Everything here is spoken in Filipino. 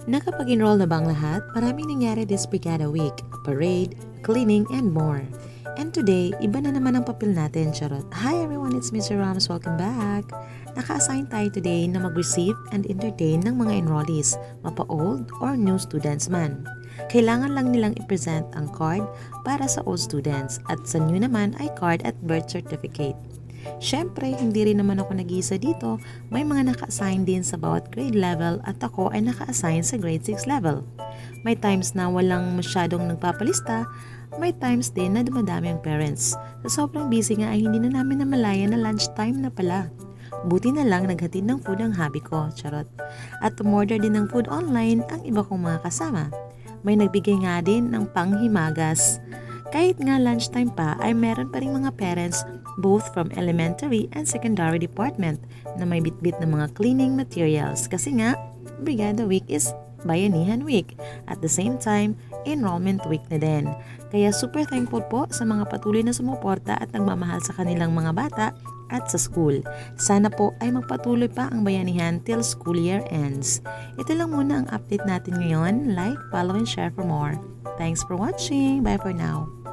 Nakapag-enroll na bang lahat? Maraming nangyari this Brigada Week, parade, cleaning, and more. And today, iba na naman ang papel natin, charot. Hi everyone, it's Mr. Rams. Welcome back. Naka-assign tayo today na mag-receive and entertain ng mga enrollees, mapa-old or new students man. Kailangan lang nilang i-present ang card para sa old students at sa new naman ay card at birth certificate. Siyempre, hindi rin naman ako nag-iisa dito. May mga naka-assign din sa bawat grade level at ako ay naka-assign sa grade 6 level. May times na walang masyadong nagpapalista, may times din na dumadami ang parents. Sa sobrang busy nga ay hindi na namin namalayan na lunchtime na pala. Buti na lang naghatid ng food ang hubby ko, charot. At umorder din ng food online ang iba kong mga kasama. May nagbigay nga din ng panghimagas. Kahit nga lunchtime pa ay meron pa rin mga parents both from elementary and secondary department na may bitbit ng mga cleaning materials kasi nga Brigada Week is Bayanihan Week. At the same time, Enrollment Week na din. Kaya super thankful po sa mga patuloy na sumuporta at nagmamahal sa kanilang mga bata at sa school. Sana po ay magpatuloy pa ang bayanihan till school year ends. Ito lang muna ang update natin ngayon. Like, follow, and share for more. Thanks for watching. Bye for now.